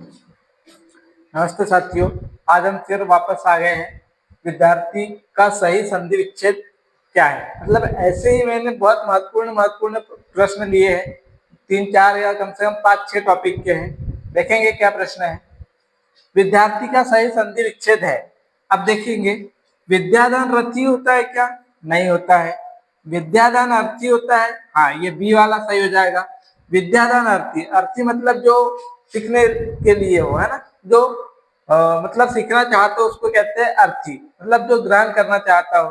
नमस्ते साथियों, आज हम फिर वापस आ गए हैं। विद्यार्थी का सही संधि विच्छेद क्या है? मतलब ऐसे ही मैंने बहुत महत्वपूर्ण प्रश्न लिए हैं, 3-4 या कम से कम 5-6 टॉपिक के हैं। देखेंगे क्या प्रश्न है। विद्यार्थी का सही संधि विच्छेद है। अब देखेंगे, विद्याधन रथी होता है क्या? नहीं होता है। विद्याधन अर्थी होता है? हाँ, ये बी वाला सही हो जाएगा। विद्याधन अर्थी, अर्थी मतलब जो सीखने के लिए हो, है ना, जो मतलब सीखना चाहता हो उसको कहते हैं अर्थी, मतलब जो ग्रहण करना चाहता हो।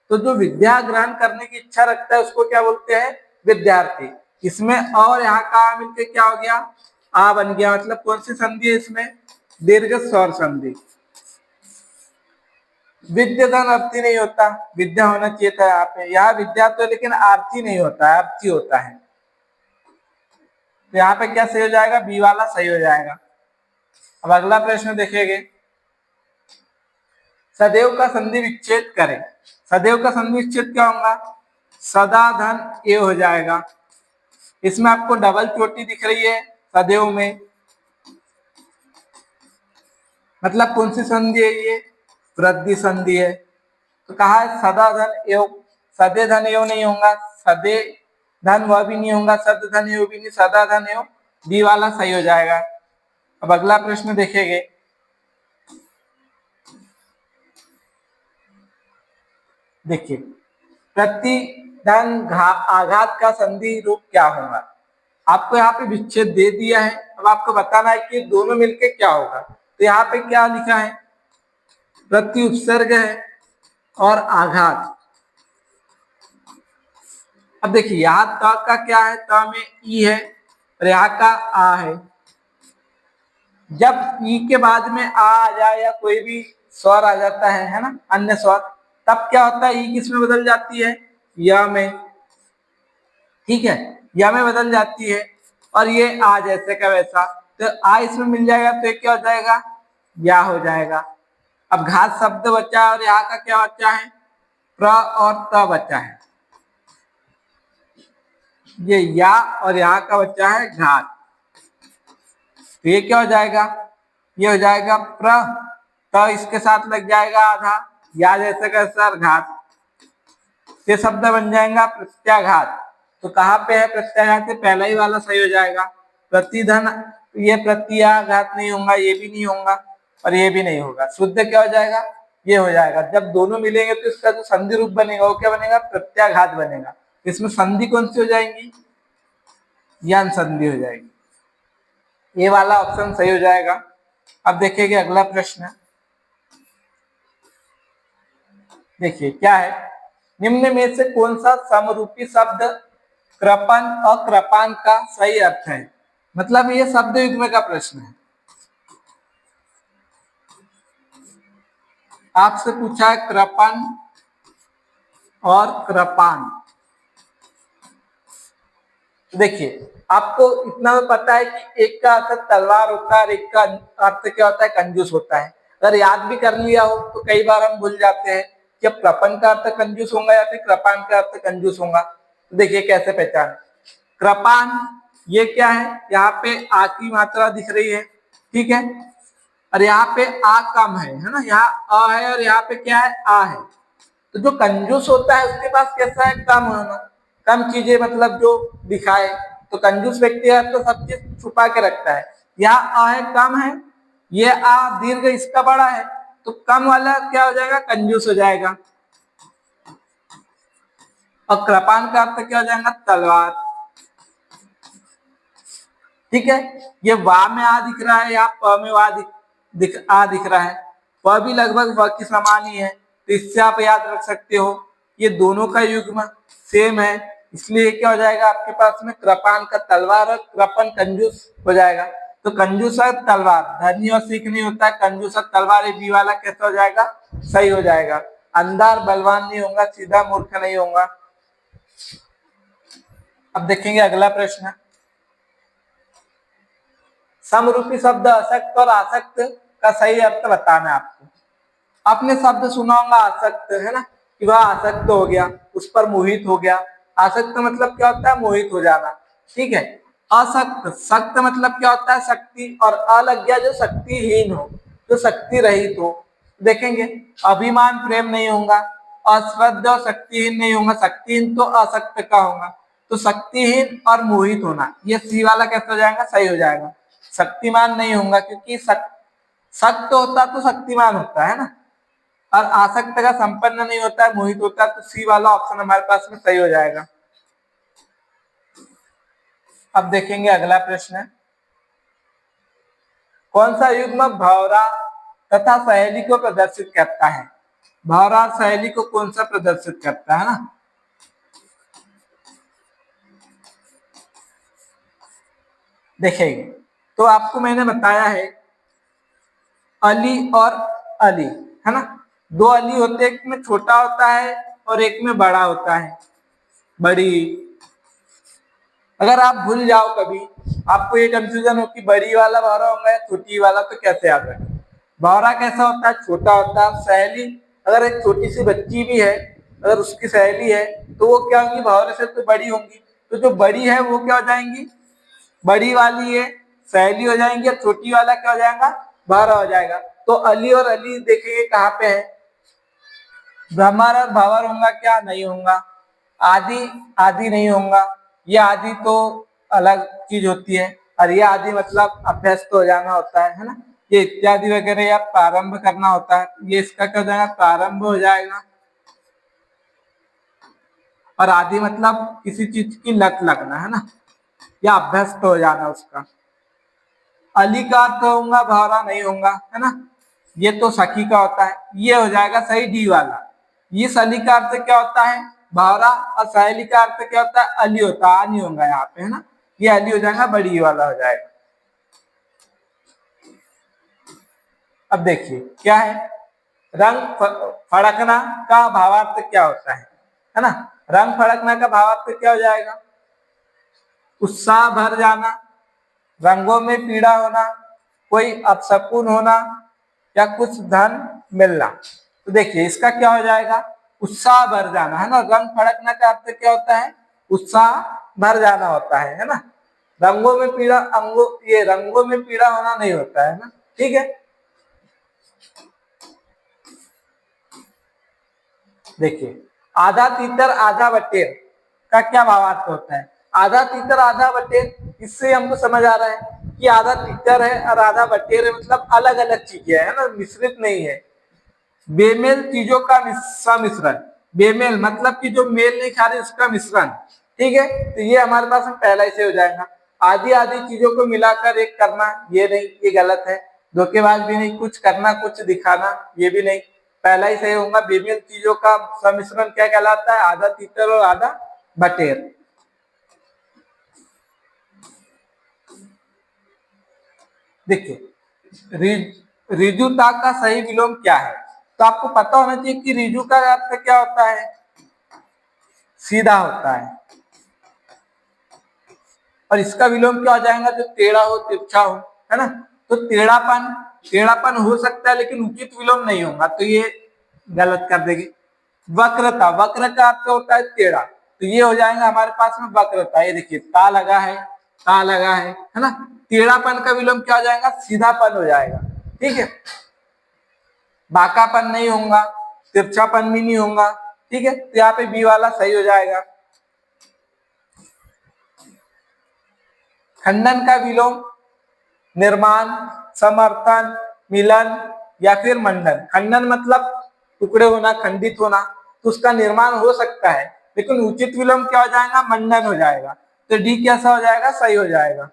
तो जो विद्या ग्रहण करने की इच्छा रखता है उसको क्या बोलते हैं? विद्यार्थी। इसमें और यहाँ का मिलकर क्या हो गया? आ बन गया। मतलब कौन सी संधि है इसमें? दीर्घ स्वर संधि। विद्याधन अर्थी नहीं होता, विद्या होना चाहिए था यहाँ पे। यहाँ विद्या तो, लेकिन आर्थी नहीं होता है, अर्थी होता है। तो यहाँ पे क्या सही हो जाएगा? बी वाला सही हो जाएगा। अब अगला प्रश्न देखेंगे, सदैव का संधि विच्छेद करें। सदैव का संधि विच्छेद क्या होगा? सदा धन ए हो जाएगा। इसमें आपको डबल चोटी दिख रही है सदैव में, मतलब कौन सी संधि है ये? वृद्धि संधि है। तो कहा है सदा धन एव, सदे धन एव नहीं होगा, सदे धन वह भी नहीं होगा, सद धन एव भी नहीं, सदा धन एव, बी वाला सही हो जाएगा। अब अगला प्रश्न देखेंगे, देखिए, प्रतिधन आघात का संधि रूप क्या होगा? आपको यहाँ पे विच्छेद दे दिया है, अब आपको बताना है कि दोनों मिलके क्या होगा। तो यहाँ पे क्या लिखा है? प्रति उपसर्ग है और आघात। अब देखिए, यहाँ त का क्या है? त में ई है और यहाँ का आ है। जब ई के बाद में आ जाए या कोई भी स्वर आ जाता है ना, अन्य स्वर, तब क्या होता है? ई किस में बदल जाती है? या में। ठीक है, या में बदल जाती है। और ये आ जैसे का वैसा, तो आ इसमें मिल जाएगा तो ये क्या हो जाएगा? या हो जाएगा। अब घात शब्द बचा है और यहाँ का क्या बचा है? प्र और त बचा है। ये या और यहाँ का बचा है घात, तो ये क्या हो जाएगा? ये हो जाएगा प्र, तो इसके साथ लग जाएगा आधा, या जैसे का सर घात, ये शब्द बन जाएगा प्रत्याघात। तो कहाँ पे है प्रत्याघात? से पहला ही वाला सही हो जाएगा। प्रतिधन, ये प्रत्याघात नहीं होगा, ये भी नहीं होगा और ये भी नहीं होगा, शुद्ध क्या हो जाएगा? ये हो जाएगा। जब दोनों मिलेंगे तो इसका जो संधि रूप बनेगा वो क्या बनेगा? प्रत्याघात बनेगा। इसमें संधि कौन सी हो जाएंगी? यन संधि हो जाएगी। ये वाला ऑप्शन सही हो जाएगा। अब देखिए अगला प्रश्न, देखिए क्या है, निम्न में से कौन सा समरूपी शब्द कृपन और कृपान का सही अर्थ है? मतलब ये शब्द युग्म का प्रश्न है, आपसे पूछा है कृपन और कृपान। देखिए, आपको इतना तो पता है कि एक का अर्थ तलवार होता है और एक का अर्थ क्या होता है? कंजूस होता है। अगर याद भी कर लिया हो तो कई बार हम भूल जाते हैं कि कृपन का अर्थ कंजूस होगा या फिर कृपान का अर्थ कंजूस होगा। तो देखिए कैसे पहचान। कृपान, ये क्या है? यहाँ पे आ की मात्रा दिख रही है, ठीक है, और यहाँ पे आ कम है ना, यहाँ अ है और यहाँ पे क्या है? आ है। तो जो कंजूस होता है उसके पास कैसा है? कम होना, कम चीजें मतलब जो दिखाए। तो कंजूस व्यक्ति है तो सब चीज छुपा के रखता है। यहाँ आ है, कम है, ये आ दीर्घ इसका बड़ा है, तो कम वाला क्या हो जाएगा? कंजूस हो जाएगा। और कृपान का अर्थ क्या हो जाएगा? तलवार। ठीक है, ये वा में आ दिख रहा है, यहाँ प में वा दिख रहा है। प भी लगभग व के समान ही है, तो इससे आप याद रख सकते हो ये दोनों का युग्म सेम है, इसलिए क्या हो जाएगा आपके पास में? कृपान का तलवार और कृपन कंजूस हो जाएगा। तो कंजूस और तलवार, धनी और सीख नहीं होता है, कंजूस और तलवार, ये बी वाला कैसा हो जाएगा? सही हो जाएगा। अंधार बलवान नहीं होगा, सीधा मूर्ख नहीं होगा। अब देखेंगे अगला प्रश्न, समरूपी शब्द असक्त और आसक्त का सही अर्थ बताना है आपको। आपने शब्द सुना होगा आसक्त, है ना, कि वह आसक्त हो गया, उस पर मोहित हो गया। आसक्त मतलब क्या होता है? मोहित हो जाना। ठीक है, असक्त, सक्त मतलब क्या होता है शक्ति, और अलज्ञा जो शक्तिहीन हो, जो शक्ति रहित हो। देखेंगे अभिमान प्रेम नहीं होगा, अश्रद्धा शक्तिहीन नहीं होगा, शक्तिहीन तो असक्त का होगा, तो शक्तिहीन और मोहित होना, ये सी वाला कैसे हो जाएगा, सही हो जाएगा। शक्तिमान नहीं होगा क्योंकि सक्त होता तो शक्तिमान होता है ना, और आसक्त का संपन्न नहीं होता है, मोहित होता है, तो सी वाला ऑप्शन हमारे पास में सही हो जाएगा। अब देखेंगे अगला प्रश्न, कौन सा युग्म भौरा तथा सहेली को प्रदर्शित करता है। भौरा और सहेली को कौन सा प्रदर्शित करता है ना। देखिए तो आपको मैंने बताया है अली और अली, है ना, दो अली होते हैं, एक में छोटा होता है और एक में बड़ा होता है, बड़ी। अगर आप भूल जाओ कभी, आपको ये कंफ्यूजन हो कि बड़ी वाला भौरा होगा या छोटी वाला, तो कैसे याद रखें। भौरा कैसा होता है, छोटा होता है। सहेली, अगर एक छोटी सी बच्ची भी है, अगर उसकी सहेली है, तो वो क्या होंगी, भौरे से तो बड़ी होंगी, तो जो बड़ी है वो क्या हो जाएंगी, बड़ी वाली है सहेली हो जाएंगी, और छोटी वाला क्या हो जाएगा, भौरा हो जाएगा। तो अली और अली देखेंगे कहाँ पे है, भ्रमर और भंवर होगा क्या, नहीं होगा। आदि, आदि नहीं होगा, ये आदि तो अलग चीज होती है, और ये आदि मतलब अभ्यस्त हो जाना होता है ना। ये इत्यादि वगैरह या प्रारंभ करना होता है, ये इसका क्या हो जाएगा, प्रारंभ हो जाएगा। और आदि मतलब किसी चीज की लत लगना, है ना, या अभ्यस्त हो जाना उसका। अली का अर्थ होगा भौरा नहीं होगा, है ना, ये तो सखी का होता है, ये हो जाएगा सही डी वाला। इस अली का अर्थ क्या होता है, भौरा, और सहेली का अर्थ क्या होता है, अली होता है, नहीं होगा यहाँ पे, है ना, ये अली हो जाएगा, बड़ी वाला हो जाएगा। अब देखिए क्या है, रंग फड़कना का भावार्थ क्या होता है ना। रंग फड़कना का भावार्थ क्या हो जाएगा, उत्साह भर जाना, रंगों में पीड़ा होना, कोई अपशकुन होना, या कुछ धन मिलना। तो देखिए इसका क्या हो जाएगा, उत्साह भर जाना, है ना। रंग फड़कना का अर्थ क्या होता है, उत्साह भर जाना होता है ना। रंगों में पीड़ा, अंगों, ये रंगों में पीड़ा होना नहीं होता है ना, ठीक है। देखिए आधा तीतर आधा बटेर का क्या भावार्थ होता है। आधा तीतर आधा बटेर, इससे हमको समझ आ रहा है कि आधा तीतर है और आधा बटेर है, मतलब अलग अलग चीजें है ना, मिश्रित नहीं है। बेमेल चीजों का सम्मिश्रण, बेमेल मतलब कि जो मेल नहीं खा रहे उसका मिश्रण, ठीक है। तो ये हमारे पास में पहला ही से हो जाएगा। आधी आधी चीजों को मिलाकर एक करना, ये नहीं, ये गलत है। धोखेबाज भी नहीं, कुछ करना कुछ दिखाना, ये भी नहीं, पहला ही सही होगा। बेमेल चीजों का सम्मिश्रण क्या कहलाता है, आधा तीतर और आधा बटेर। देखिए रिजुता का सही विलोम क्या है, तो आपको पता होना चाहिए कि रिजु का अर्थ क्या होता है, सीधा होता है, और इसका विलोम क्या हो जाएगा, जो टेढ़ा हो तिरछा हो, है ना। तो टेढ़ापन, टेढ़ापन हो सकता है लेकिन उचित विलोम नहीं होगा, तो ये गलत कर देगी। वक्रता, वक्र का अर्थ होता है टेढ़ा, तो ये हो जाएगा हमारे पास में वक्रता। ये देखिए ता लगा है, ता लगा है ना। टेढ़ापन का विलोम क्या हो जाएगा, सीधापन हो जाएगा, ठीक है। बाकापन नहीं होगा, तिरछापन भी नहीं होगा, ठीक है। तो यहाँ पे बी वाला सही हो जाएगा। खंडन का विलोम निर्माण, समर्थन, मिलन, या फिर मंडन। खंडन मतलब टुकड़े होना, खंडित होना, तो उसका निर्माण हो सकता है, लेकिन उचित विलोम क्या हो जाएगा, मंडन हो जाएगा। तो डी कैसा हो जाएगा, सही हो जाएगा।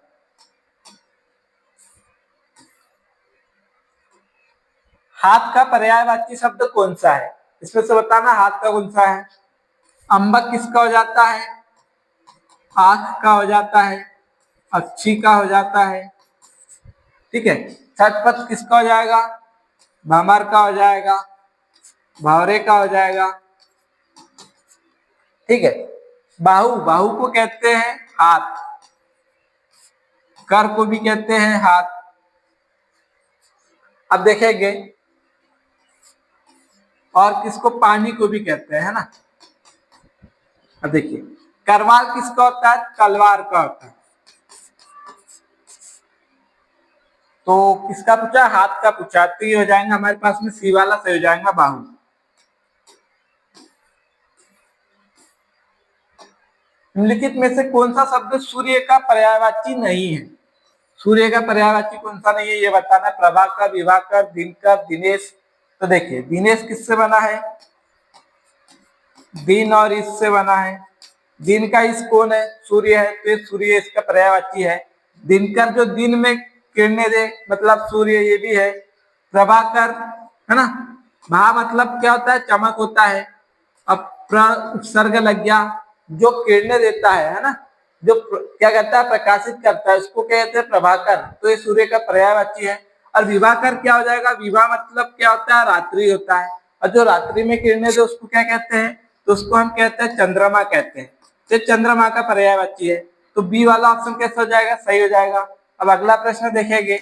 हाथ का पर्यायवाची शब्द कौन सा है, इसमें से बताना हाथ का कौन सा है। अंबक किसका हो जाता है, आंख का हो जाता है, अच्छी का हो जाता है, ठीक है। छठपथ किसका हो जाएगा, भमर का हो जाएगा, भावरे का हो जाएगा, ठीक है। बाहु, बाहु को कहते हैं हाथ, कर को भी कहते हैं हाथ। अब देखेंगे और किसको, पानी को भी कहते हैं, है ना। अब देखिए करवाल किसका होता है, तलवार का होता है, तो किसका पूछा, हाथ का पूछा, तो ये हो जाएगा हमारे पास में सी वाला सही हो जाएगा, बाहु। निम्नलिखित में से कौन सा शब्द सूर्य का पर्यायवाची नहीं है? सूर्य का पर्यायवाची कौन सा नहीं है ये बताना। प्रभाकर, विभाकर, दिनकर, दिनेश। तो देखिए दिनेश किससे बना है, दिन और इससे बना है। दिन का इस कौन है, सूर्य है, तो ये सूर्य इसका पर्यायवाची है। दिनकर जो दिन में किरणें दे मतलब सूर्य, ये भी है। प्रभाकर है ना, भा मतलब क्या होता है, चमक होता है। अब प्र उपसर्ग लग गया, जो किरणें देता है ना, जो क्या कहता है, प्रकाशित करता है, उसको कहते हैं प्रभाकर, तो ये सूर्य का पर्यायवाची है। और विभाकर क्या हो जाएगा, विभा मतलब क्या होता है, रात्रि होता है। और जो रात्रि में किरणें दे उसको क्या कहते हैं, तो उसको हम कहते हैं चंद्रमा कहते हैं। तो चंद्रमा का पर्यायवाची है। तो बी वाला ऑप्शन कैसे हो जाएगा, सही हो जाएगा। अब अगला प्रश्न देखेंगे।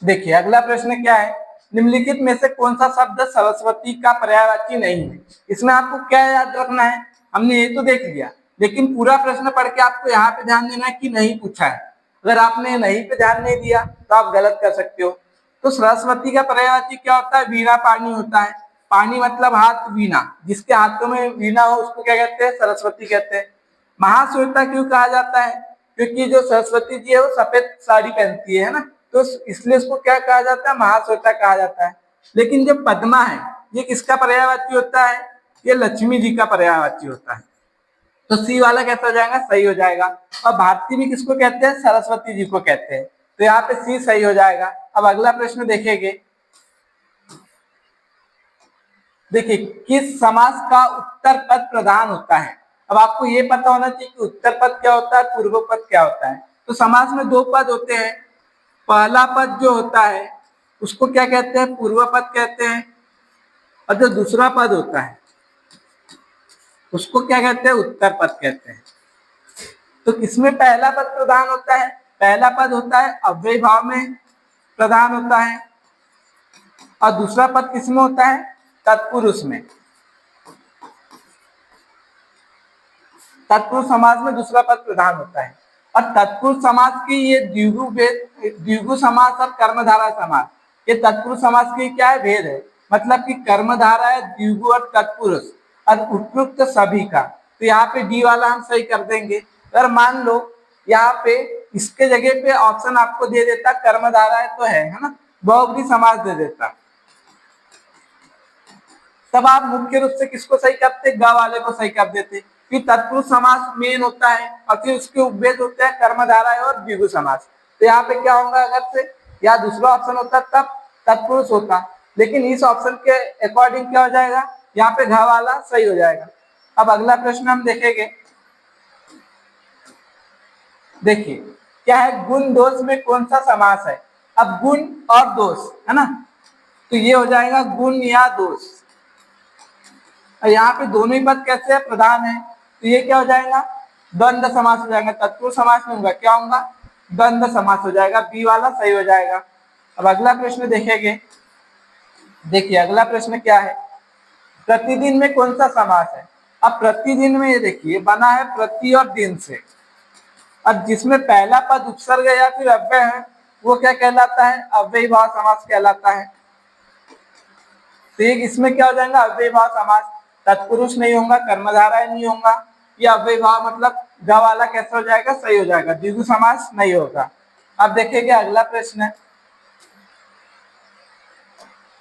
देखिए अगला प्रश्न क्या है, निम्नलिखित में से कौन सा शब्द सरस्वती का पर्यायवाची नहीं है? इसमें आपको क्या याद रखना है, हमने ये तो देख लिया, लेकिन पूरा प्रश्न पढ़ के आपको यहाँ पे ध्यान देना है कि नहीं पूछा है। अगर आपने नहीं पे ध्यान नहीं दिया तो आप गलत कर सकते हो। तो सरस्वती का पर्यायवाची क्या होता है, वीणा पाणी होता है। पाणी मतलब हाथ, वीणा, जिसके हाथों में वीणा हो उसको क्या कहते हैं, सरस्वती कहते हैं। महाश्वेता क्यों कहा जाता है, क्योंकि जो सरस्वती जी है वो सफेद साड़ी पहनती है ना, तो इसलिए उसको क्या कहा जाता है, महाश्वेता कहा जाता है। लेकिन जो पद्मा है ये किसका पर्यायवाची होता है, ये लक्ष्मी जी का पर्यायवाची होता है। तो सी वाला कैसा हो जाएगा, सही हो जाएगा। और भारती भी किसको कहते हैं, सरस्वती जी को कहते हैं। तो यहाँ पे सी सही हो जाएगा। अब अगला प्रश्न देखेंगे। देखिए किस समास का उत्तर पद प्रधान होता है? अब आपको ये पता होना चाहिए कि उत्तर पद क्या होता है, पूर्व पद क्या होता है। तो समास में दो पद होते हैं। पहला पद जो होता है उसको क्या कहते हैं, पूर्व पद कहते हैं। और जो दूसरा पद होता है उसको क्या कहते हैं, उत्तर पद कहते हैं। तो किसमें पहला पद प्रधान होता है, पहला पद होता है अव्यय भाव में प्रधान होता है। और दूसरा पद किसमें होता है, तत्पुरुष में। तत्पुरुष समास में दूसरा पद प्रधान होता है। और तत्पुरुष समास की ये द्विगु समास और कर्मधारा समास, ये तत्पुरुष समास की क्या है, भेद है। मतलब कि कर्मधारा है द्विगु और तत्पुरुष और उपयुक्त सभी का। तो यहाँ पे डी वाला हम सही कर देंगे। अगर मान लो यहाँ पे इसके जगह पे ऑप्शन आपको दे देता कर्मधारा है तो है ना, बहुब्री समास दे देता, तब आप मुख्य रूप से किसको सही करते, ग वाले को सही कर देते। फिर तत्पुरुष समास मेन होता है और फिर उसके उपभेद होते हैं कर्मधारा और द्विगु समास। तो यहाँ पे क्या होगा, अगर से या दूसरा ऑप्शन होता तब तत्पुरुष होता, लेकिन इस ऑप्शन के अकॉर्डिंग क्या हो जाएगा, यहाँ पे घ वाला सही हो जाएगा। अब अगला प्रश्न हम देखेंगे। देखिए क्या है, गुण दोष में कौन सा समास है? अब गुण और दोष है ना, तो ये हो जाएगा गुण या दोष। यहाँ पे दोनों ही पद कैसे है, प्रधान है, तो ये क्या हो जाएगा, द्वंद्व समास हो जाएगा। तत्पुरुष समास में होगा क्या होगा, द्वंद्व समास हो जाएगा। बी वाला सही हो जाएगा। अब अगला प्रश्न देखेंगे। देखिए अगला प्रश्न क्या है, प्रतिदिन में कौन सा समास है? अब प्रतिदिन में ये देखिए बना है प्रति और दिन से। अब जिसमें पहला पद उपसर्ग या फिर अव्यय है वो क्या कहलाता है, अव्ययी भाव समास कहलाता है। तो इसमें क्या हो जाएगा, अव्ययी भाव समास। तत्पुरुष नहीं होगा, कर्मधारा नहीं होगा, ये अव्ययी भाव मतलब ग वाला कैसे हो जाएगा, सही हो जाएगा, द्विगु समास नहीं होगा। अब देखेंगे अगला प्रश्न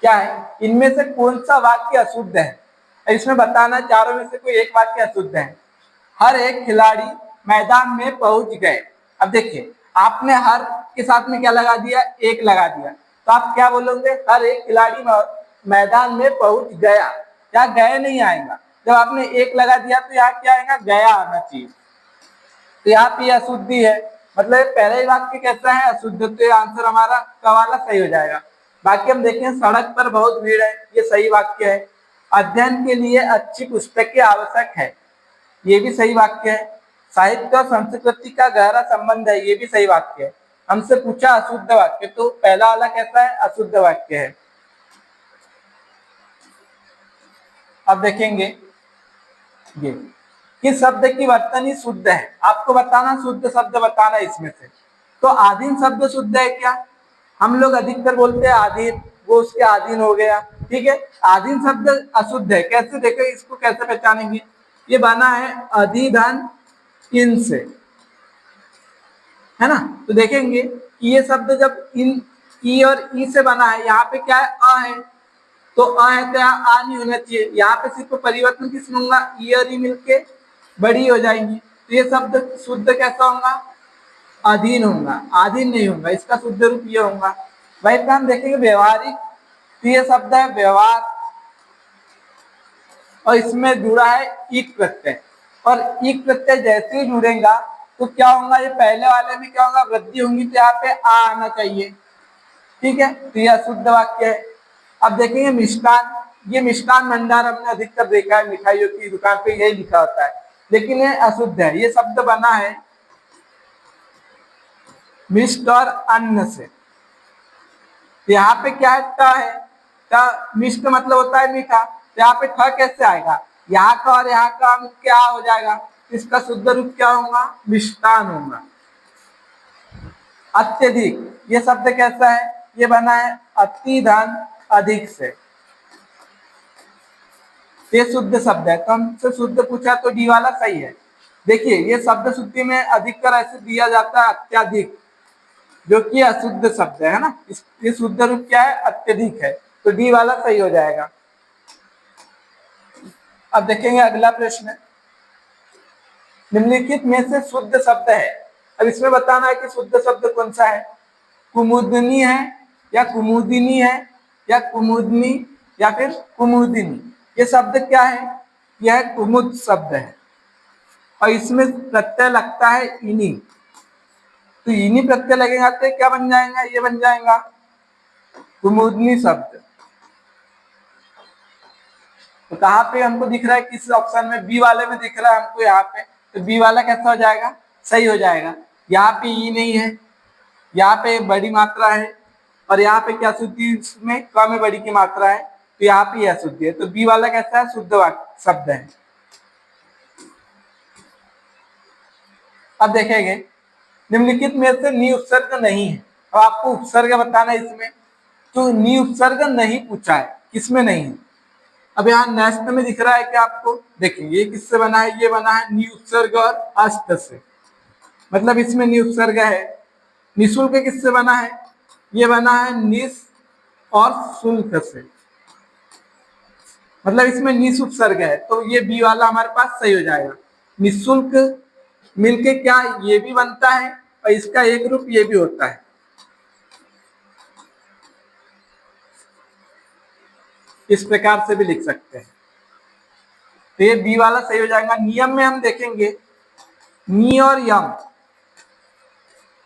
क्या है, इनमें से कौन सा वाक्य अशुद्ध है? इसमें बताना चारों में से कोई एक वाक्य अशुद्ध है। हर एक खिलाड़ी मैदान में पहुंच गए। अब देखिए आपने हर के साथ में क्या लगा दिया, एक लगा दिया, तो आप क्या बोलोगे, हर एक खिलाड़ी मैदान में पहुंच गया। यहाँ गए नहीं आएगा, जब आपने एक लगा दिया तो यहाँ क्या आएगा, गया आना चाहिए। तो यहाँ पे अशुद्धि है, मतलब पहले ही वाक्य कैसा है, अशुद्ध। तो आंसर हमारा कवाला सही हो जाएगा। बाकी हम देखें, सड़क पर बहुत भीड़ है, ये सही वाक्य है। अध्ययन के लिए अच्छी पुस्तकें आवश्यक है, ये भी सही वाक्य है। साहित्य और संस्कृति का गहरा संबंध है, ये भी सही वाक्य है। हमसे पूछा अशुद्ध वाक्य, तो पहला वाला कैसा है, अशुद्ध वाक्य है। अब देखेंगे ये किस शब्द की वर्तनी शुद्ध है, आपको बताना, शुद्ध शब्द बताना इसमें से। तो आधीन शब्द शुद्ध है क्या? हम लोग अधिकतर बोलते हैं आधीन, वो उसके अधीन हो गया, ठीक है। आधीन शब्द अशुद्ध है, कैसे? देखो इसको कैसे पहचानेंगे। ये बना है अधिधन इन से, है ना। तो देखेंगे कि ये शब्द जब इन ई और ई से बना है, यहाँ पे क्या है? अ है, तो अ है तो यहाँ आ नहीं होना चाहिए। यहाँ पे सिर्फ परिवर्तन किसमें होगा? ई और ई मिलके बड़ी हो जाएंगी। तो ये शब्द शुद्ध कैसा होगा? अधीन होगा, आधीन नहीं होगा। इसका शुद्ध रूप ये होगा। वही पे हम देखेंगे व्यवहारिक, तो ये शब्द है व्यवहार, और इसमें जुड़ा है इक प्रत्यय, और इक प्रत्यय जैसे ही जुड़ेगा तो क्या होगा? ये पहले वाले में क्या होगा? वृद्धि होंगी, तो यहाँ पे आ आना चाहिए, ठीक है। तो यह शुद्ध वाक्य है। अब देखेंगे मिष्टान, ये मिष्टान भंडार हमने अधिकतर देखा है, मिठाइयों की दुकान पे यही लिखा होता है, लेकिन ये अशुद्ध है। ये शब्द बना है मिष्ट और अन्न से। यहाँ पे क्या है? ट है, ट मिष्ट मतलब होता है मीठा, तो यहाँ पे ठ कैसे आएगा? यहाँ का और यहाँ का क्या हो जाएगा? इसका शुद्ध रूप क्या होगा? मिष्टान होगा। अत्यधिक, ये शब्द कैसा है? ये बना है अति धन अधिक से, ये शुद्ध शब्द है। तो हमसे शुद्ध पूछा तो डी वाला सही है। देखिए ये शब्द शुद्धि में अधिकतर ऐसे दिया जाता है अत्यधिक, जो कि अशुद्ध शब्द है ना। ये शुद्ध रूप क्या है? अत्यधिक है, तो डी वाला सही हो जाएगा। अब देखेंगे अगला प्रश्न, निम्नलिखित में से शुद्ध शब्द है। अब इसमें बताना है कि शुद्ध शब्द कौन सा है। कुमुदनी है, या कुमुदिनी है, या कुमुदनी, या फिर कुमुदिनी। ये शब्द क्या है? यह कुमुद शब्द है, और इसमें प्रत्यय लगता है इनी, तो इनी प्रत्यय लगेगा तो क्या बन जाएगा? ये बन जाएगा कुमुदनी शब्द। तो कहाँ पे हमको दिख रहा है? किस ऑप्शन में? बी वाले में दिख रहा है हमको यहाँ पे, तो बी वाला कैसा हो जाएगा? सही हो जाएगा। यहाँ पे ई नहीं है, यहाँ पे बड़ी मात्रा है, और यहाँ पे क्या शुद्धि? इसमें क में बड़ी की मात्रा है, तो यहाँ पे यह शुद्धि है। तो बी वाला कैसा है? शुद्ध वाक्य शब्द है। अब देखेंगे निम्नलिखित में से नी उपसर्ग नहीं है। अब आपको उपसर्ग बताना है इसमें, तो नी उपसर्ग नहीं पूछा है, किसमें नहीं है। अब यहाँ नेक्स्ट में दिख रहा है कि आपको, देखिए ये किससे बना है? ये बना है नी उपसर्ग और अस्त से, मतलब इसमें नी उपसर्ग है। निःशुल्क किससे बना है? ये बना है निस और शुल्क से, मतलब इसमें निस उपसर्ग है, तो ये बी वाला हमारे पास सही हो जाएगा। निःशुल्क मिलके क्या ये भी बनता है, और इसका एक रूप ये भी होता है। इस प्रकार से भी लिख सकते हैं, तो ये बी वाला सही हो जाएगा। नियम में हम देखेंगे नी और यम,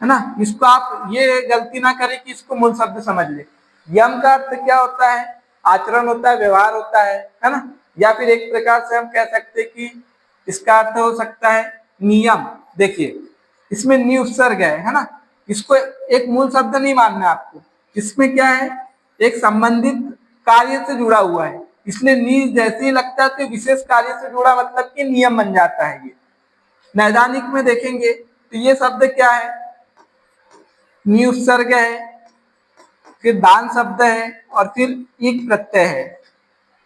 है ना। इसको आप ये गलती ना करें कि इसको मूल शब्द समझ ले। यम का अर्थ क्या होता है? आचरण होता है, व्यवहार होता है ना। या फिर एक प्रकार से हम कह सकते हैं कि इसका अर्थ हो सकता है नियम। देखिए इसमें नी उपसर्ग है ना। इसको एक मूल शब्द नहीं मानना है आपको, इसमें क्या है? एक संबंधित कार्य से जुड़ा हुआ है, इसलिए नी जैसे ही लगता है तो विशेष कार्य से जुड़ा, मतलब कि नियम बन जाता है ये। नैदानिक में देखेंगे तो ये शब्द क्या है? नी उपसर्ग है, फिर दान शब्द है, और फिर ईक प्रत्यय है।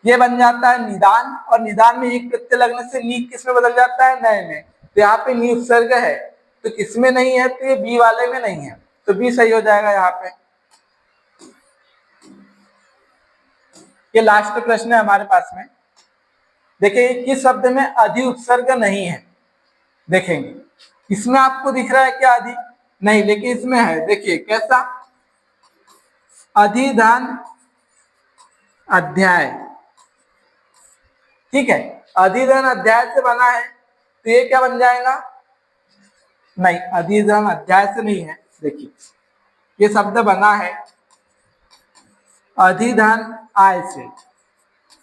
ये बन जाता है निदान, और निदान में ईक प्रत्यय लगने से नी किस में बदल जाता है? नए में। तो यहाँ पे नी उपसर्ग है, तो किसमें नहीं है? तो ये बी वाले में नहीं है, तो बी सही हो जाएगा यहाँ पे। ये लास्ट प्रश्न है हमारे पास में। देखिए किस शब्द में अधि उपसर्ग नहीं है? देखेंगे इसमें आपको दिख रहा है क्या अधि? नहीं, लेकिन इसमें है। देखिए कैसा? अधिधन अध्याय, ठीक है। अधिधन अध्याय से बना है, तो ये क्या बन जाएगा? नहीं, अधिधन अध्याय से नहीं है। देखिए ये शब्द बना है अधिधन आय से,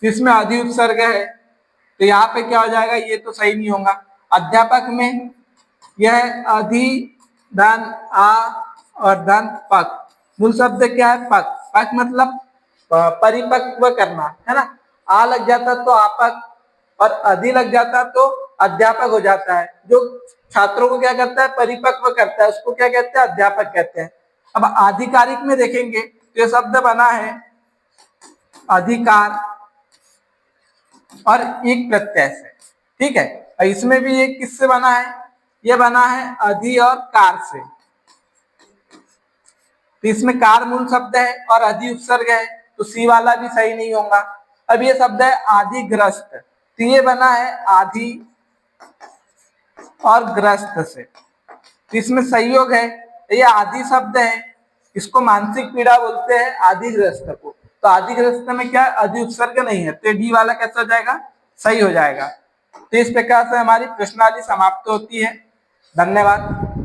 इसमें अधि उपसर्ग है, तो यहाँ पे क्या हो जाएगा? ये तो सही नहीं होगा। अध्यापक में यह अधि धन आ और धन पक, मूल शब्द क्या है? पक। पक मतलब परिपक्व करना, है ना। आ लग जाता तो आपक, और अधि लग जाता तो अध्यापक हो जाता है। जो छात्रों को क्या करता है, परिपक्व करता है, उसको क्या कहते हैं, अध्यापक कहते हैं। अब आधिकारिक में देखेंगे तो ये शब्द बना है अधिकार और एक प्रत्यय से, ठीक है। और इसमें भी एक किससे बना है, ये बना है अधि और कार से। तो इसमें कार मूल शब्द है और अधि उपसर्ग है, तो सी वाला भी सही नहीं होगा। अब ये शब्द है आदिग्रस्त, तो ये बना है आदि और ग्रस्त से, तो इसमें संयोग है। ये आदि शब्द है, इसको मानसिक पीड़ा बोलते हैं आदिग्रस्त को। तो आदिग्रस्त में क्या अधि उपसर्ग नहीं है, तो डी वाला कैसा हो जाएगा, सही हो जाएगा। तो इस प्रकार से हमारी प्रश्नावली समाप्त होती है। धन्यवाद।